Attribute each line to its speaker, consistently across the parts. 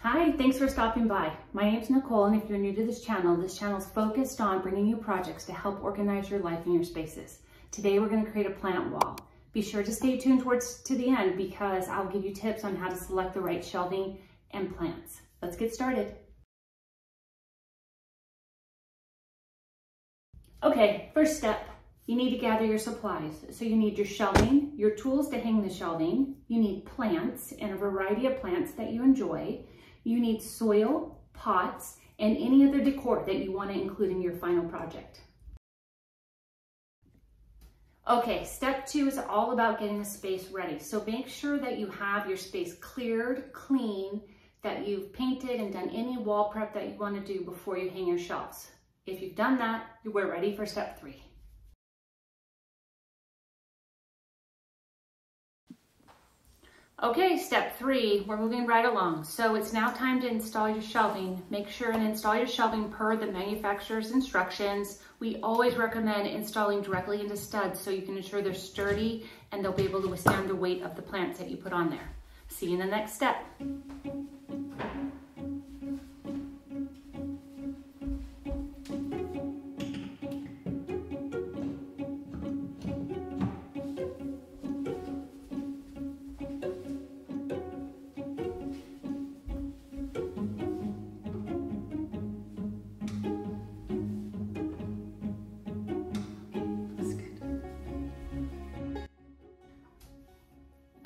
Speaker 1: Hi, thanks for stopping by. My name's Nicole, and if you're new to this channel is focused on bringing you projects to help organize your life and your spaces. Today we're going to create a plant wall. Be sure to stay tuned to the end because I'll give you tips on how to select the right shelving and plants. Let's get started. Okay, first step, you need to gather your supplies. So you need your shelving, your tools to hang the shelving, you need plants and a variety of plants that you enjoy. You need soil, pots, and any other decor that you want to include in your final project. Okay, step 2 is all about getting the space ready. So make sure that you have your space cleared, clean, that you've painted and done any wall prep that you want to do before you hang your shelves. If you've done that, we're ready for step 3. Okay, step 3, we're moving right along. So it's now time to install your shelving. Make sure and install your shelving per the manufacturer's instructions. We always recommend installing directly into studs so you can ensure they're sturdy and they'll be able to withstand the weight of the plants that you put on there. See you in the next step.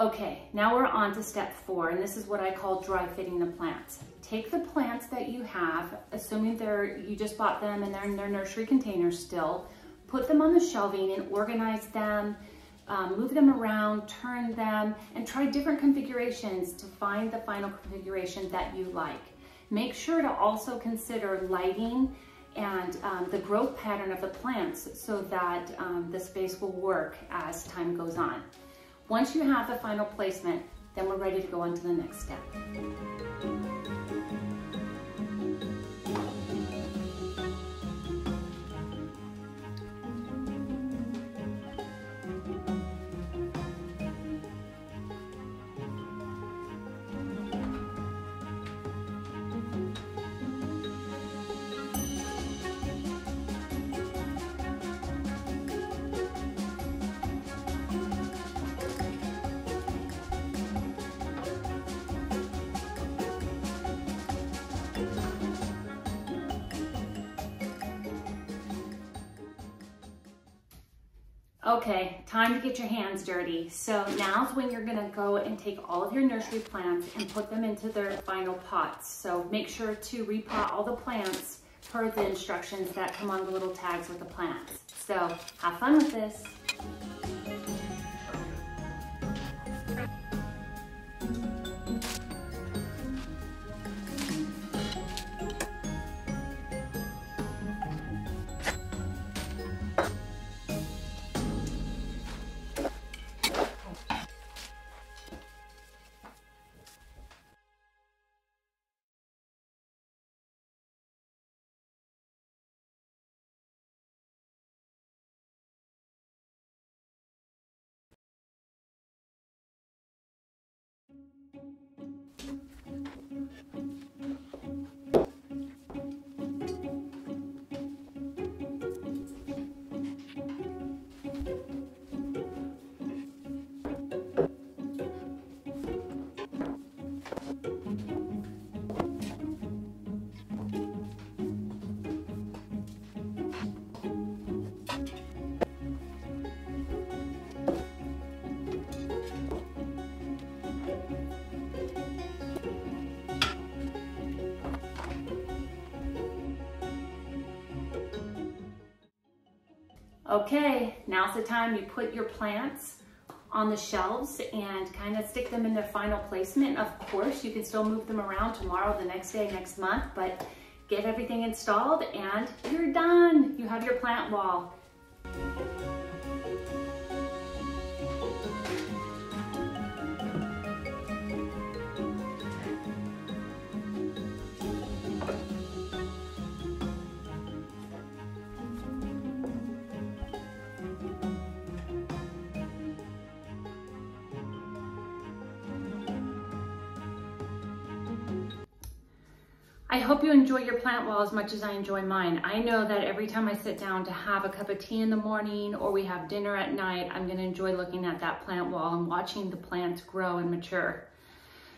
Speaker 1: Okay, now we're on to step 4, and this is what I call dry fitting the plants. Take the plants that you have, assuming you just bought them and they're in their nursery containers still, put them on the shelving and organize them, move them around, turn them, and try different configurations to find the final configuration that you like. Make sure to also consider lighting and the growth pattern of the plants so that the space will work as time goes on. Once you have the final placement, then we're ready to go on to the next step. Okay, time to get your hands dirty. So now's when you're gonna go and take all of your nursery plants and put them into their final pots. So make sure to repot all the plants per the instructions that come on the little tags with the plants. So have fun with this. Okay, now's the time you put your plants on the shelves and kind of stick them in their final placement. Of course, you can still move them around tomorrow, the next day, next month, but get everything installed and you're done. You have your plant wall. I hope you enjoy your plant wall as much as I enjoy mine. I know that every time I sit down to have a cup of tea in the morning or we have dinner at night, I'm gonna enjoy looking at that plant wall and watching the plants grow and mature.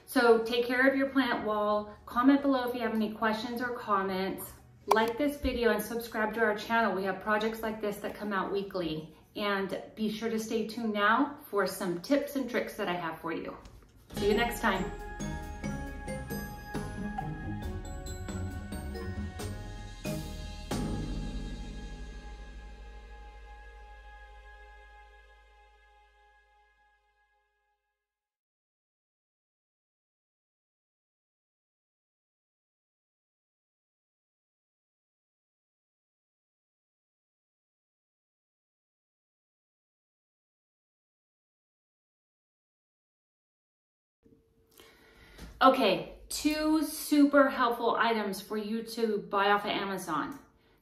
Speaker 1: So take care of your plant wall. Comment below if you have any questions or comments. Like this video and subscribe to our channel. We have projects like this that come out weekly. And be sure to stay tuned now for some tips and tricks that I have for you. See you next time. Okay, 2 super helpful items for you to buy off of Amazon.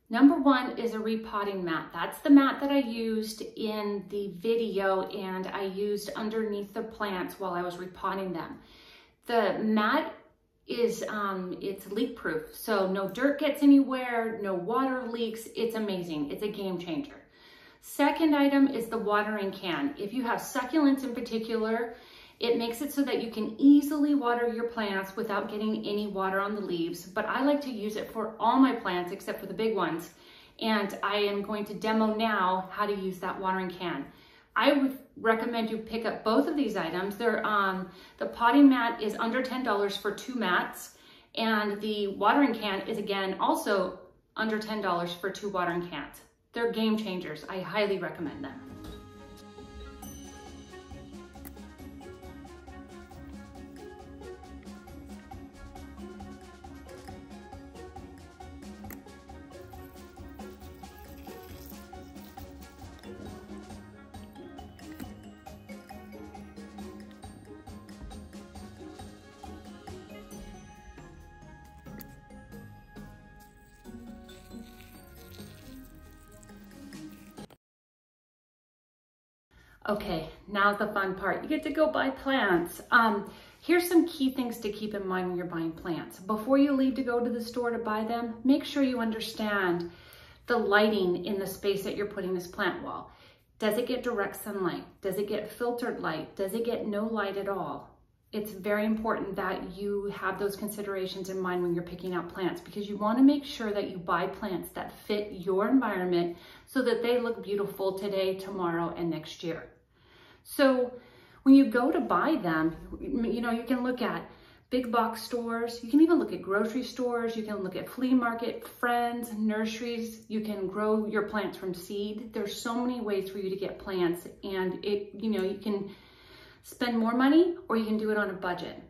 Speaker 1: Number 1 is a repotting mat. That's the mat that I used in the video and I used underneath the plants while I was repotting them. The mat is it's leak proof, so no dirt gets anywhere, no water leaks. It's amazing. It's a game changer. Second item is the watering can. If you have succulents in particular, it makes it so that you can easily water your plants without getting any water on the leaves, but I like to use it for all my plants except for the big ones. And I am going to demo now how to use that watering can. I would recommend you pick up both of these items. They're, the potting mat is under $10 for 2 mats, and the watering can is again also under $10 for 2 watering cans. They're game changers. I highly recommend them. Okay, now's the fun part. You get to go buy plants. Here's some key things to keep in mind when you're buying plants. Before you leave to go to the store to buy them, make sure you understand the lighting in the space that you're putting this plant wall. Does it get direct sunlight? Does it get filtered light? Does it get no light at all? It's very important that you have those considerations in mind when you're picking out plants, because you want to make sure that you buy plants that fit your environment so that they look beautiful today, tomorrow, and next year. So when you go to buy them, you know, you can look at big box stores, you can even look at grocery stores, you can look at flea market, friends, nurseries, you can grow your plants from seed. There's so many ways for you to get plants, and you can spend more money or you can do it on a budget.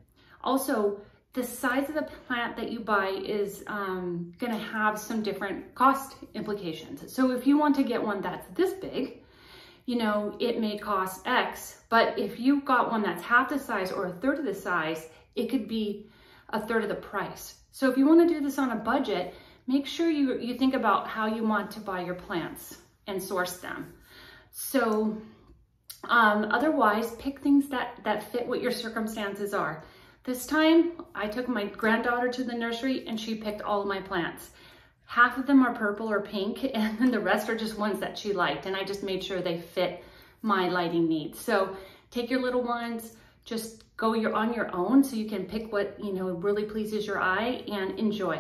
Speaker 1: Also, the size of the plant that you buy is gonna have some different cost implications. So if you want to get one that's this big, you know, it may cost X, but if you got one that's half the size or a third of the size, it could be a third of the price. So if you want to do this on a budget, make sure you think about how you want to buy your plants and source them. So otherwise, pick things that fit what your circumstances are. This time, I took my granddaughter to the nursery and she picked all of my plants. Half of them are purple or pink, and then the rest are just ones that she liked, and I just made sure they fit my lighting needs. So take your little ones, just go on your own so you can pick what really pleases your eye and enjoy.